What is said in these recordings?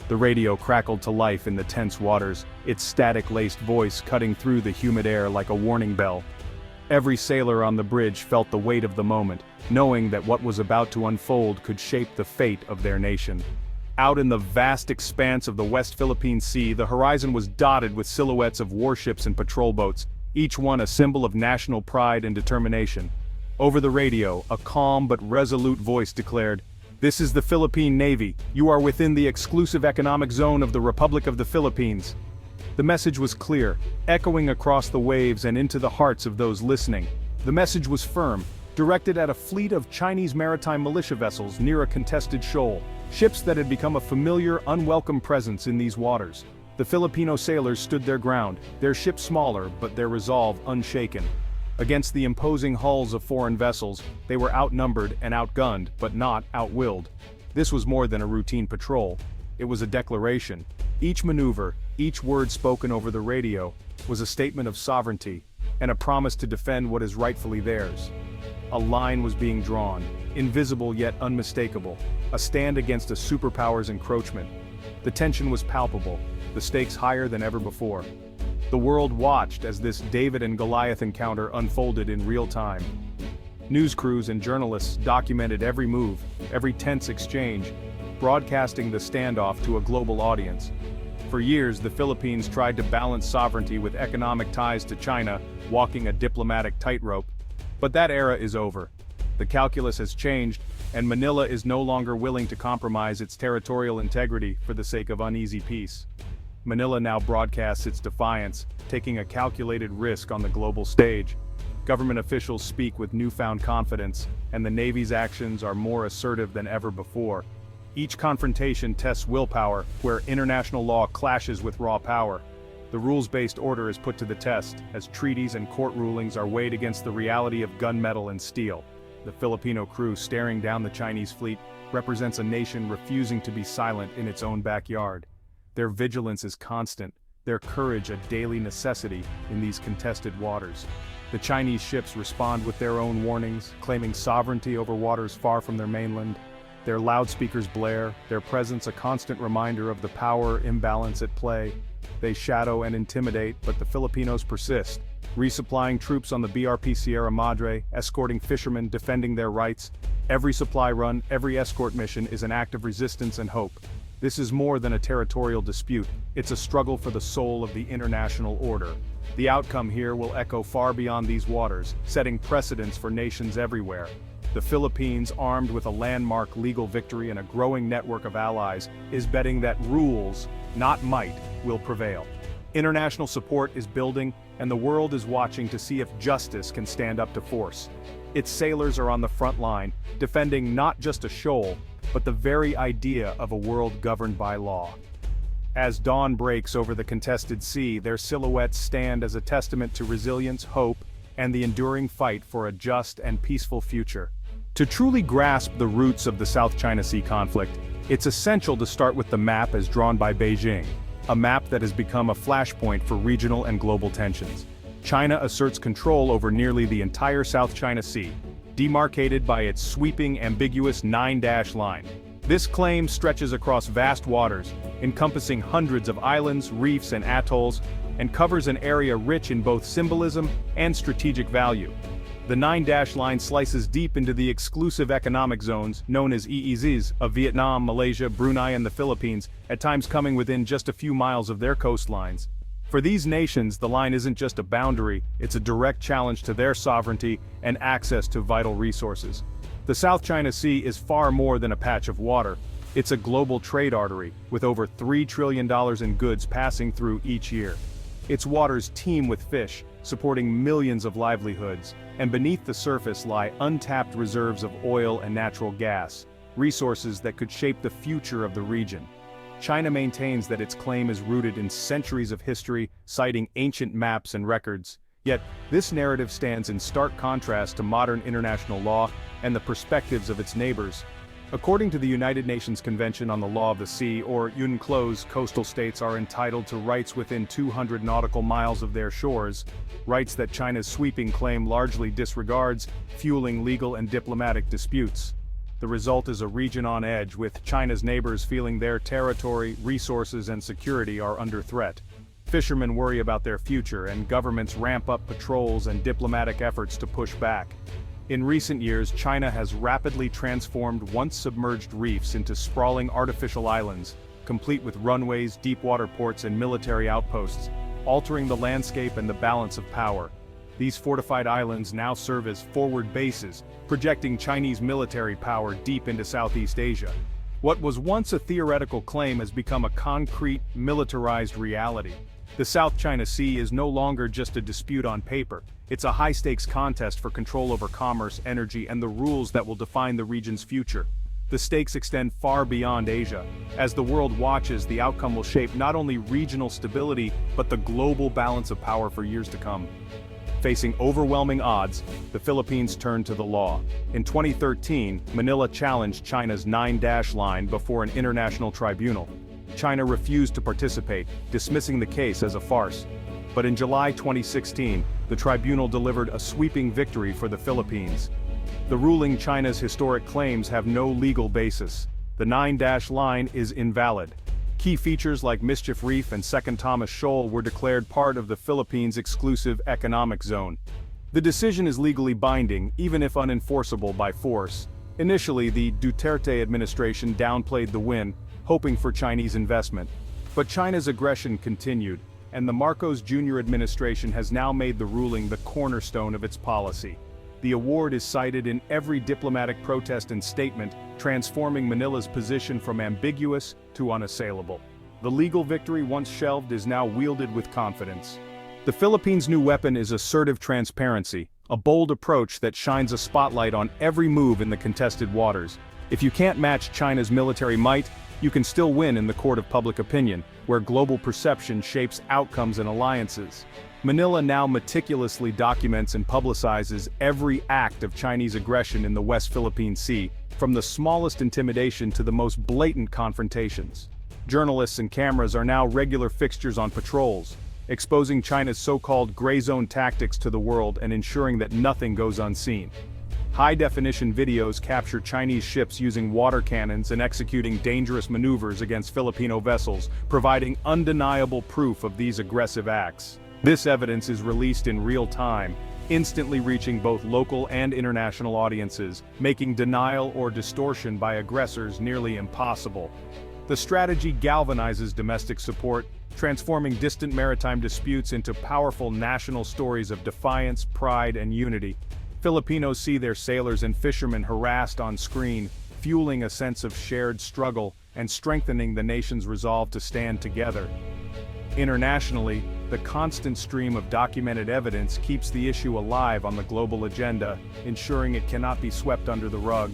The radio crackled to life in the tense waters, its static-laced voice cutting through the humid air like a warning bell. Every sailor on the bridge felt the weight of the moment, knowing that what was about to unfold could shape the fate of their nation. Out in the vast expanse of the West Philippine Sea, the horizon was dotted with silhouettes of warships and patrol boats, each one a symbol of national pride and determination. Over the radio, a calm but resolute voice declared, "This is the Philippine Navy. You are within the exclusive economic zone of the Republic of the Philippines." The message was clear, echoing across the waves and into the hearts of those listening. The message was firm, directed at a fleet of Chinese maritime militia vessels near a contested shoal, ships that had become a familiar, unwelcome presence in these waters. The Filipino sailors stood their ground, their ship smaller but their resolve unshaken. Against the imposing hulls of foreign vessels, they were outnumbered and outgunned, but not outwilled. This was more than a routine patrol. It was a declaration. Each maneuver, each word spoken over the radio, was a statement of sovereignty, and a promise to defend what is rightfully theirs. A line was being drawn, invisible yet unmistakable, a stand against a superpower's encroachment. The tension was palpable, the stakes higher than ever before. The world watched as this David and Goliath encounter unfolded in real time. News crews and journalists documented every move, every tense exchange, broadcasting the standoff to a global audience. For years, the Philippines tried to balance sovereignty with economic ties to China, walking a diplomatic tightrope. But that era is over. The calculus has changed, and Manila is no longer willing to compromise its territorial integrity for the sake of uneasy peace. Manila now broadcasts its defiance, taking a calculated risk on the global stage. Government officials speak with newfound confidence, and the Navy's actions are more assertive than ever before. Each confrontation tests willpower, where international law clashes with raw power. The rules-based order is put to the test, as treaties and court rulings are weighed against the reality of gunmetal and steel. The Filipino crew staring down the Chinese fleet represents a nation refusing to be silent in its own backyard. Their vigilance is constant, their courage a daily necessity in these contested waters. The Chinese ships respond with their own warnings, claiming sovereignty over waters far from their mainland. Their loudspeakers blare, their presence a constant reminder of the power imbalance at play. They shadow and intimidate, but the Filipinos persist, resupplying troops on the BRP Sierra Madre, escorting fishermen, defending their rights. Every supply run, every escort mission is an act of resistance and hope. This is more than a territorial dispute, it's a struggle for the soul of the international order. The outcome here will echo far beyond these waters, setting precedents for nations everywhere. The Philippines, armed with a landmark legal victory and a growing network of allies, is betting that rules, not might, will prevail. International support is building, and the world is watching to see if justice can stand up to force. Its sailors are on the front line, defending not just a shoal, but the very idea of a world governed by law. As dawn breaks over the contested sea, their silhouettes stand as a testament to resilience, hope, and the enduring fight for a just and peaceful future. To truly grasp the roots of the South China Sea conflict, it's essential to start with the map as drawn by Beijing, a map that has become a flashpoint for regional and global tensions. China asserts control over nearly the entire South China Sea, demarcated by its sweeping, ambiguous 9-dash line. This claim stretches across vast waters, encompassing hundreds of islands, reefs, and atolls, and covers an area rich in both symbolism and strategic value. The 9-dash line slices deep into the exclusive economic zones, known as EEZs, of Vietnam, Malaysia, Brunei, and the Philippines, at times coming within just a few miles of their coastlines. For these nations, the line isn't just a boundary, it's a direct challenge to their sovereignty and access to vital resources. The South China Sea is far more than a patch of water. It's a global trade artery, with over $3 trillion in goods passing through each year. Its waters teem with fish, supporting millions of livelihoods, and beneath the surface lie untapped reserves of oil and natural gas, resources that could shape the future of the region. China maintains that its claim is rooted in centuries of history, citing ancient maps and records. Yet, this narrative stands in stark contrast to modern international law and the perspectives of its neighbors. According to the United Nations Convention on the Law of the Sea, or UNCLOS, coastal states are entitled to rights within 200 nautical miles of their shores, rights that China's sweeping claim largely disregards, fueling legal and diplomatic disputes. The result is a region on edge, with China's neighbors feeling their territory, resources, and security are under threat. Fishermen worry about their future, and governments ramp up patrols and diplomatic efforts to push back. In recent years, China has rapidly transformed once-submerged reefs into sprawling artificial islands, complete with runways, deep-water ports, and military outposts, altering the landscape and the balance of power. These fortified islands now serve as forward bases, projecting Chinese military power deep into Southeast Asia. What was once a theoretical claim has become a concrete, militarized reality. The South China Sea is no longer just a dispute on paper. It's a high-stakes contest for control over commerce, energy, and the rules that will define the region's future. The stakes extend far beyond Asia. As the world watches, the outcome will shape not only regional stability, but the global balance of power for years to come. Facing overwhelming odds, the Philippines turned to the law. In 2013, Manila challenged China's 9-dash line before an international tribunal. China refused to participate, dismissing the case as a farce. But in July 2016, the tribunal delivered a sweeping victory for the Philippines. The ruling China's historic claims have no legal basis. The 9-dash line is invalid. Key features like Mischief Reef and Second Thomas Shoal were declared part of the Philippines' exclusive economic zone. The decision is legally binding, even if unenforceable by force. Initially, the Duterte administration downplayed the win, hoping for Chinese investment. But China's aggression continued, and the Marcos Jr. administration has now made the ruling the cornerstone of its policy. The award is cited in every diplomatic protest and statement, transforming Manila's position from ambiguous to unassailable. The legal victory once shelved is now wielded with confidence. The Philippines' new weapon is assertive transparency, a bold approach that shines a spotlight on every move in the contested waters. If you can't match China's military might, you can still win in the court of public opinion, where global perception shapes outcomes and alliances. Manila now meticulously documents and publicizes every act of Chinese aggression in the West Philippine Sea, from the smallest intimidation to the most blatant confrontations. Journalists and cameras are now regular fixtures on patrols, exposing China's so-called gray zone tactics to the world and ensuring that nothing goes unseen. High-definition videos capture Chinese ships using water cannons and executing dangerous maneuvers against Filipino vessels, providing undeniable proof of these aggressive acts. This evidence is released in real time, instantly reaching both local and international audiences, making denial or distortion by aggressors nearly impossible. The strategy galvanizes domestic support, transforming distant maritime disputes into powerful national stories of defiance, pride, and unity. Filipinos see their sailors and fishermen harassed on screen, fueling a sense of shared struggle and strengthening the nation's resolve to stand together. Internationally, the constant stream of documented evidence keeps the issue alive on the global agenda, ensuring it cannot be swept under the rug.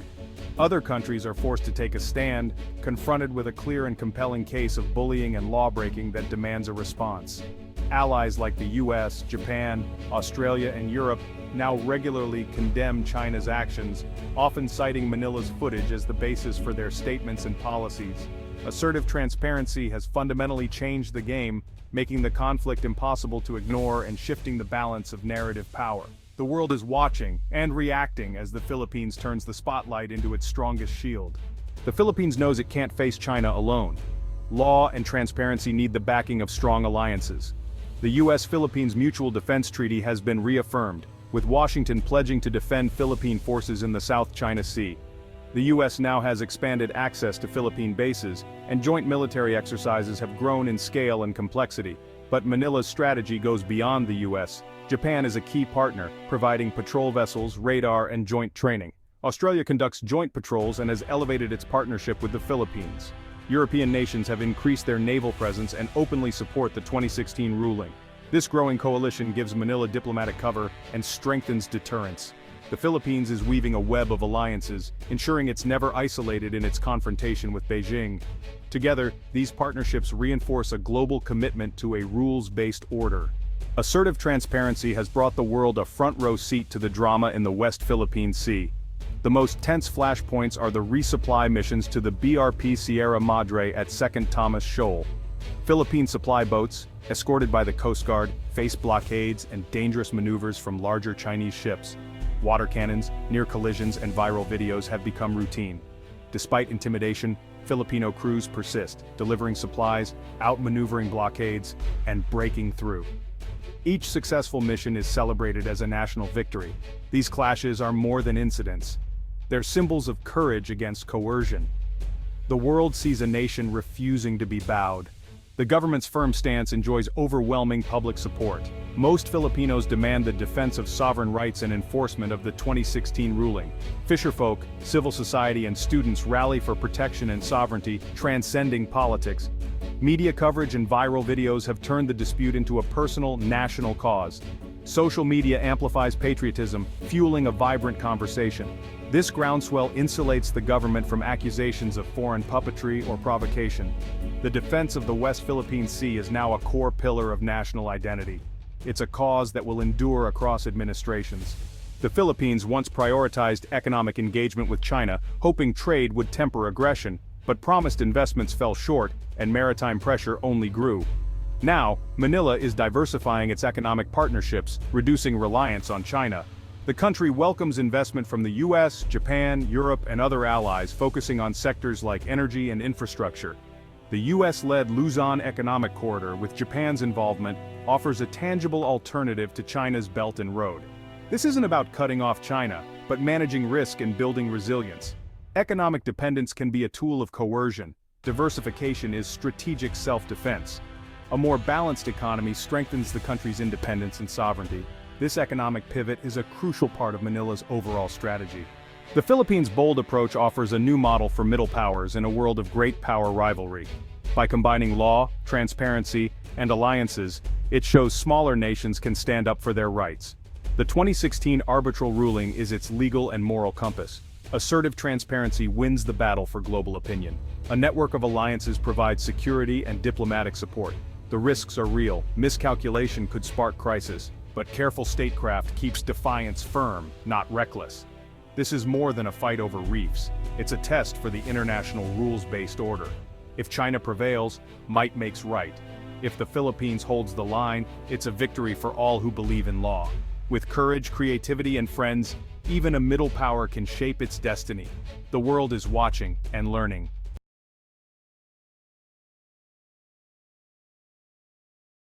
Other countries are forced to take a stand, confronted with a clear and compelling case of bullying and lawbreaking that demands a response. Allies like the US, Japan, Australia, and Europe now regularly condemn China's actions, often citing Manila's footage as the basis for their statements and policies. Assertive transparency has fundamentally changed the game, making the conflict impossible to ignore and shifting the balance of narrative power. The world is watching and reacting as the Philippines turns the spotlight into its strongest shield. The Philippines knows it can't face China alone. Law and transparency need the backing of strong alliances. The US-Philippines Mutual Defense Treaty has been reaffirmed, with Washington pledging to defend Philippine forces in the South China Sea. The US now has expanded access to Philippine bases, and joint military exercises have grown in scale and complexity. But Manila's strategy goes beyond the US. Japan is a key partner, providing patrol vessels, radar, and joint training. Australia conducts joint patrols and has elevated its partnership with the Philippines. European nations have increased their naval presence and openly support the 2016 ruling. This growing coalition gives Manila diplomatic cover and strengthens deterrence. The Philippines is weaving a web of alliances, ensuring it's never isolated in its confrontation with Beijing. Together, these partnerships reinforce a global commitment to a rules-based order. Assertive transparency has brought the world a front-row seat to the drama in the West Philippine Sea. The most tense flashpoints are the resupply missions to the BRP Sierra Madre at Second Thomas Shoal. Philippine supply boats, escorted by the Coast Guard, face blockades and dangerous maneuvers from larger Chinese ships. Water cannons, near collisions, and viral videos have become routine. Despite intimidation, Filipino crews persist, delivering supplies, outmaneuvering blockades, and breaking through. Each successful mission is celebrated as a national victory. These clashes are more than incidents. They're symbols of courage against coercion. The world sees a nation refusing to be bowed. The government's firm stance enjoys overwhelming public support. Most Filipinos demand the defense of sovereign rights and enforcement of the 2016 ruling. Fisherfolk, civil society, and students rally for protection and sovereignty, transcending politics. Media coverage and viral videos have turned the dispute into a personal, national cause. Social media amplifies patriotism, fueling a vibrant conversation. This groundswell insulates the government from accusations of foreign puppetry or provocation. The defense of the West Philippine Sea is now a core pillar of national identity. It's a cause that will endure across administrations. The Philippines once prioritized economic engagement with China, hoping trade would temper aggression, but promised investments fell short, and maritime pressure only grew. Now, Manila is diversifying its economic partnerships, reducing reliance on China. The country welcomes investment from the US, Japan, Europe, and other allies, focusing on sectors like energy and infrastructure. The US-led Luzon Economic Corridor, with Japan's involvement, offers a tangible alternative to China's Belt and Road. This isn't about cutting off China, but managing risk and building resilience. Economic dependence can be a tool of coercion. Diversification is strategic self-defense. A more balanced economy strengthens the country's independence and sovereignty. This economic pivot is a crucial part of Manila's overall strategy. The Philippines' bold approach offers a new model for middle powers in a world of great power rivalry. By combining law, transparency, and alliances, it shows smaller nations can stand up for their rights. The 2016 arbitral ruling is its legal and moral compass. Assertive transparency wins the battle for global opinion. A network of alliances provides security and diplomatic support. The risks are real. Miscalculation could spark crisis, but careful statecraft keeps defiance firm, not reckless. This is more than a fight over reefs. It's a test for the international rules-based order. If China prevails, might makes right. If the Philippines holds the line, it's a victory for all who believe in law. With courage, creativity, and friends, even a middle power can shape its destiny. The world is watching and learning.